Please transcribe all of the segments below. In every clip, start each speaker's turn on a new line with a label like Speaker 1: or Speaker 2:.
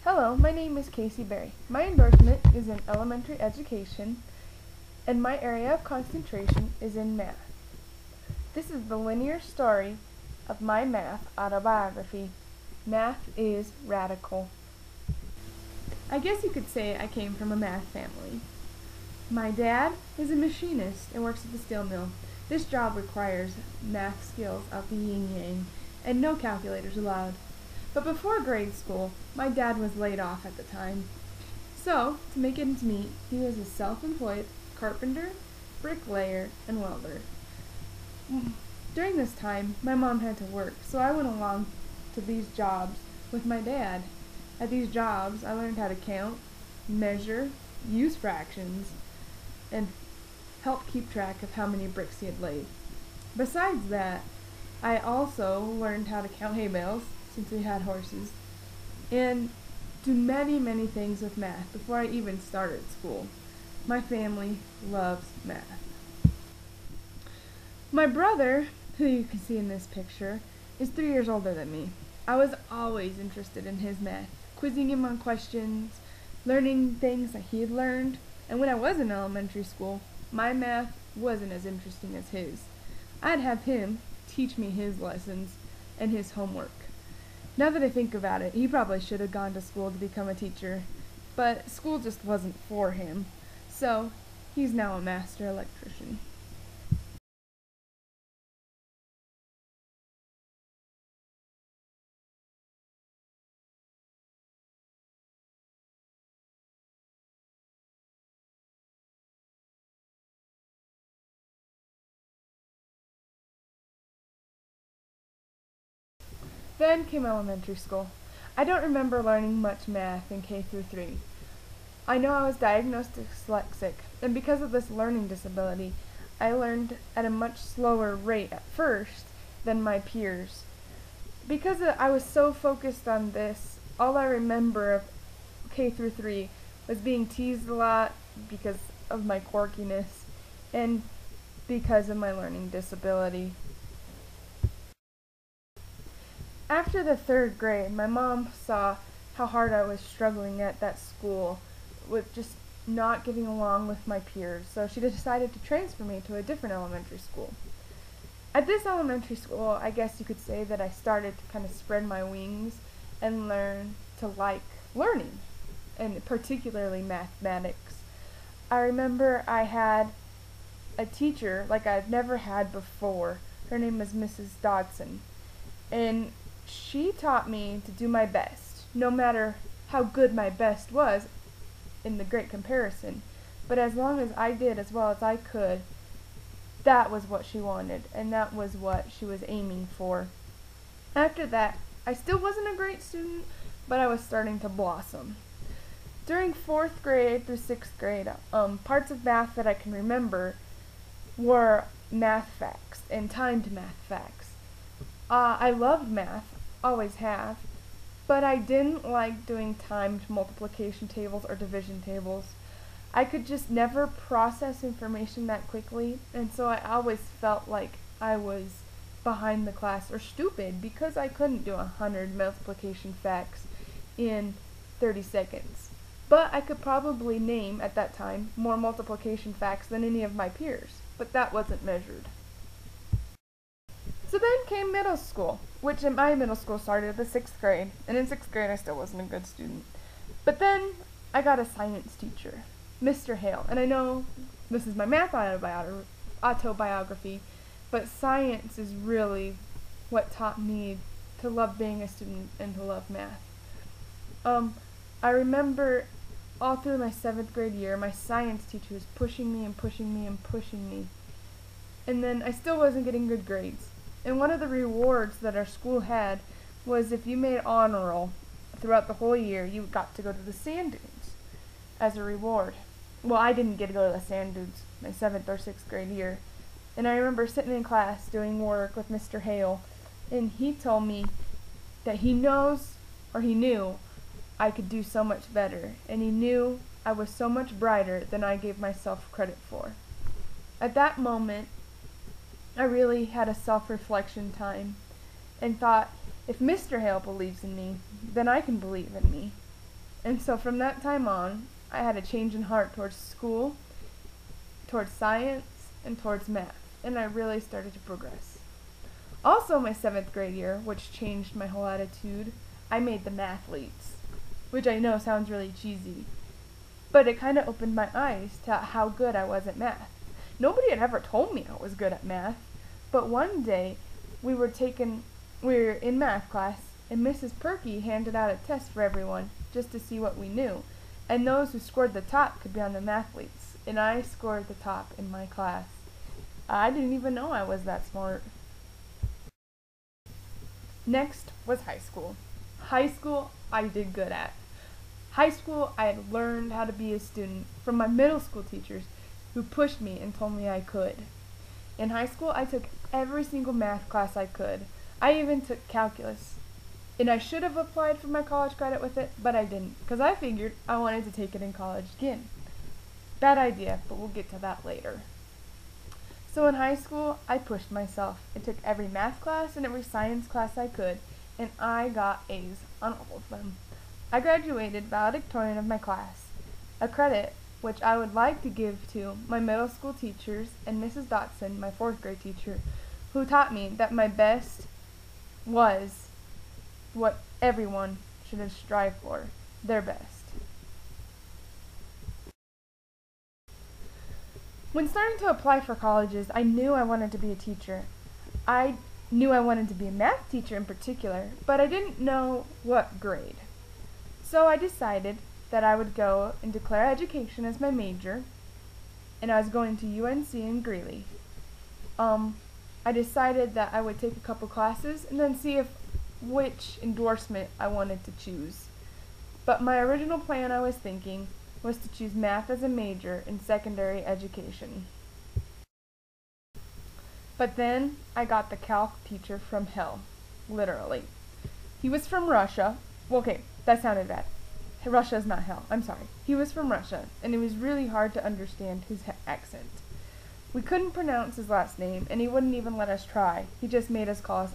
Speaker 1: Hello, my name is Kasey Berry. My endorsement is in elementary education, and my area of concentration is in math. This is the linear story of my math autobiography. Math is radical. I guess you could say I came from a math family. My dad is a machinist and works at the steel mill. This job requires math skills of the yin-yang, and no calculators allowed. But before grade school, my dad was laid off at the time. So, to make ends meet, he was a self-employed carpenter, bricklayer, and welder. During this time, my mom had to work, so I went along to these jobs with my dad. At these jobs, I learned how to count, measure, use fractions, and help keep track of how many bricks he had laid. Besides that, I also learned how to count hay bales, since we had horses, and do many things with math before I even started school. My family loves math. My brother, who you can see in this picture, is 3 years older than me. I was always interested in his math, quizzing him on questions, learning things that he had learned, and when I was in elementary school, my math wasn't as interesting as his. I'd have him teach me his lessons and his homework. Now that I think about it, he probably should have gone to school to become a teacher, but school just wasn't for him, so he's now a master electrician. Then came elementary school. I don't remember learning much math in K through 3. I know I was diagnosed dyslexic, and because of this learning disability, I learned at a much slower rate at first than my peers. Because I was so focused on this, all I remember of K through 3 was being teased a lot because of my quirkiness and because of my learning disability. After the 3rd grade, my mom saw how hard I was struggling at that school with just not getting along with my peers, so she decided to transfer me to a different elementary school. At this elementary school, I guess you could say that I started to kind of spread my wings and learn to like learning, and particularly mathematics. I remember I had a teacher like I'd never had before. Her name was Mrs. Dodson, and she taught me to do my best, no matter how good my best was in the great comparison. But as long as I did as well as I could, that was what she wanted, and that was what she was aiming for. After that, I still wasn't a great student, but I was starting to blossom. During 4th grade through 6th grade, parts of math that I can remember were math facts and timed math facts. I loved math, always have, but I didn't like doing timed multiplication tables or division tables. I could just never process information that quickly, and so I always felt like I was behind the class or stupid because I couldn't do 100 multiplication facts in 30 seconds. But I could probably name, at that time, more multiplication facts than any of my peers, but that wasn't measured. So then came middle school, which in my middle school started at the 6th grade, and in 6th grade I still wasn't a good student. But then I got a science teacher, Mr. Hale, and I know this is my math autobiography, but science is really what taught me to love being a student and to love math. I remember all through my 7th grade year, my science teacher was pushing me and pushing me and pushing me, and then I still wasn't getting good grades. And one of the rewards that our school had was if you made honor roll throughout the whole year, you got to go to the sand dunes as a reward. Well, I didn't get to go to the sand dunes my 7th or 6th grade year. And I remember sitting in class doing work with Mr. Hale, and he told me that he knew I could do so much better, and he knew I was so much brighter than I gave myself credit for. At that moment, I really had a self-reflection time and thought, if Mr. Hale believes in me, then I can believe in me. And so from that time on, I had a change in heart towards school, towards science, and towards math, and I really started to progress. Also my 7th grade year, which changed my whole attitude, I made the mathletes, which I know sounds really cheesy, but it kind of opened my eyes to how good I was at math. Nobody had ever told me I was good at math, but one day we were in math class, and Mrs. Perky handed out a test for everyone just to see what we knew, and those who scored the top could be on the mathletes, and I scored the top in my class. I didn't even know I was that smart. Next was high school. High school I did good at. High school I had learned how to be a student from my middle school teachers who pushed me and told me I could. In high school I took every single math class I could. I even took calculus. And I should have applied for my college credit with it, but I didn't, because I figured I wanted to take it in college again. Bad idea, but we'll get to that later. So in high school, I pushed myself. I took every math class and every science class I could, and I got A's on all of them. I graduated valedictorian of my class, a credit which I would like to give to my middle school teachers and Mrs. Dotson, my 4th grade teacher, who taught me that my best was what everyone should strive for, their best. When starting to apply for colleges, I knew I wanted to be a teacher. I knew I wanted to be a math teacher in particular, but I didn't know what grade. So I decided that I would go and declare education as my major, and I was going to UNC in Greeley. I decided that I would take a couple classes and then see which endorsement I wanted to choose. But my original plan, I was thinking, was to choose math as a major in secondary education. But then I got the calc teacher from hell, literally. He was from Russia. Well, okay, that sounded bad. Russia's not hell. I'm sorry. He was from Russia, and it was really hard to understand his accent. We couldn't pronounce his last name, and he wouldn't even let us try. He just made us call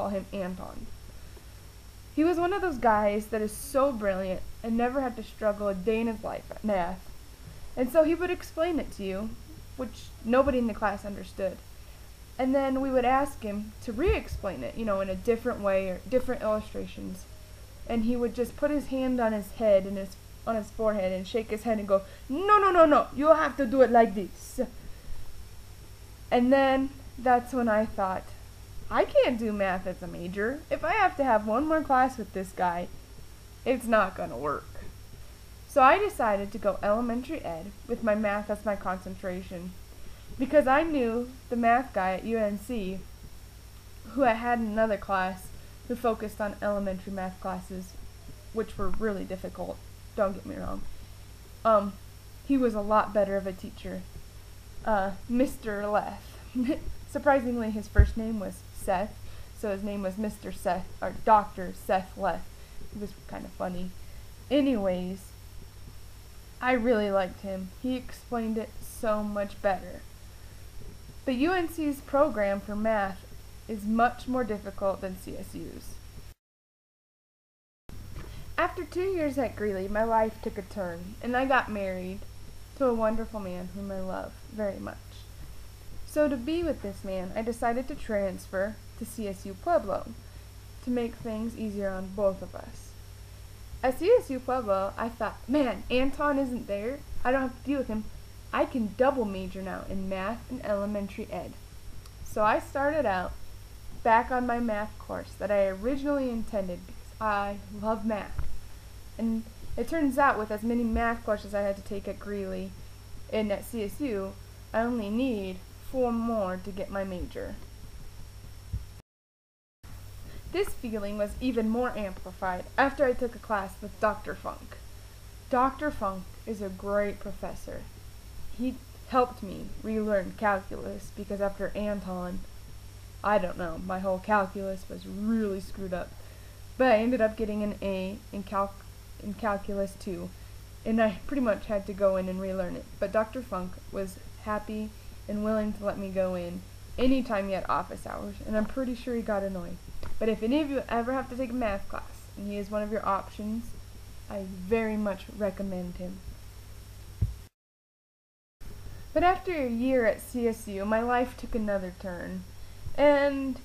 Speaker 1: him Anton. He was one of those guys that is so brilliant and never had to struggle a day in his life at math. And so he would explain it to you, which nobody in the class understood. And then we would ask him to re-explain it, in a different way or different illustrations. And he would just put his hand on his head and on his forehead and shake his head and go, no, you'll have to do it like this. And then that's when I thought, I can't do math as a major. If I have to have one more class with this guy, it's not going to work. So I decided to go elementary ed with my math as my concentration, because I knew the math guy at UNC, who I had in another class, who focused on elementary math classes, which were really difficult, don't get me wrong. He was a lot better of a teacher. Mr. Leth. Surprisingly, his first name was Seth, so his name was Mr. Seth, or Dr. Seth Leth. It was kind of funny. Anyways, I really liked him. He explained it so much better. But UNC's program for math is much more difficult than CSU's. After 2 years at Greeley, my life took a turn, and I got married to a wonderful man whom I love very much. So to be with this man, I decided to transfer to CSU-Pueblo to make things easier on both of us. At CSU-Pueblo, I thought, man, Anton isn't there. I don't have to deal with him. I can double major now in math and elementary ed. So I started out back on my math course that I originally intended because I love math. And it turns out with as many math courses I had to take at Greeley and at CSU, I only need 4 more to get my major. This feeling was even more amplified after I took a class with Dr. Funk. Dr. Funk is a great professor. He helped me relearn calculus because after Anton, I don't know, my whole calculus was really screwed up. But I ended up getting an A in calculus 2, and I pretty much had to go in and relearn it. But Dr. Funk was happy and willing to let me go in anytime he had office hours, and I'm pretty sure he got annoyed. But if any of you ever have to take a math class, and he is one of your options, I very much recommend him. But after a year at CSU, my life took another turn. And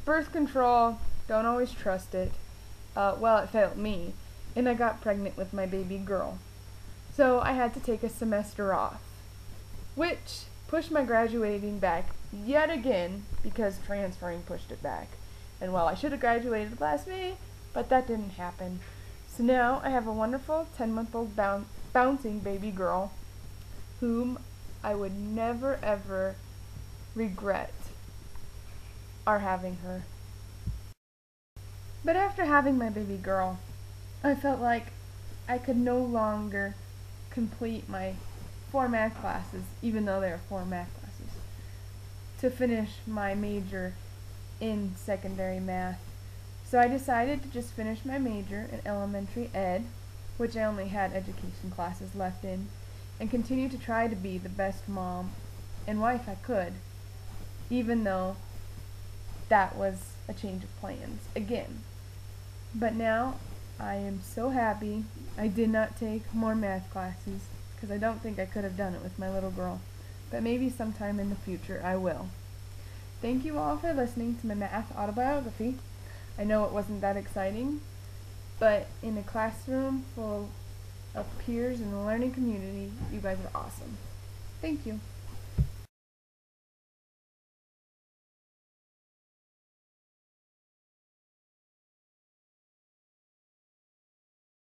Speaker 1: birth control, don't always trust it. It failed me. And I got pregnant with my baby girl. So I had to take a semester off, which pushed my graduating back yet again because transferring pushed it back. And I should have graduated last May, but that didn't happen. So now I have a wonderful 10-month-old bouncing baby girl whom I would never ever regret our having her. But after having my baby girl, I felt like I could no longer complete my 4 math classes, even though there are 4 math classes, to finish my major in secondary math. So I decided to just finish my major in elementary ed, which I only had education classes left in, and continue to try to be the best mom and wife I could, even though that was a change of plans again. But now I am so happy I did not take more math classes, because I don't think I could have done it with my little girl. But maybe sometime in the future I will. Thank you all for listening to my math autobiography. I know it wasn't that exciting, but in a classroom full of peers in the learning community, you guys are awesome. Thank you.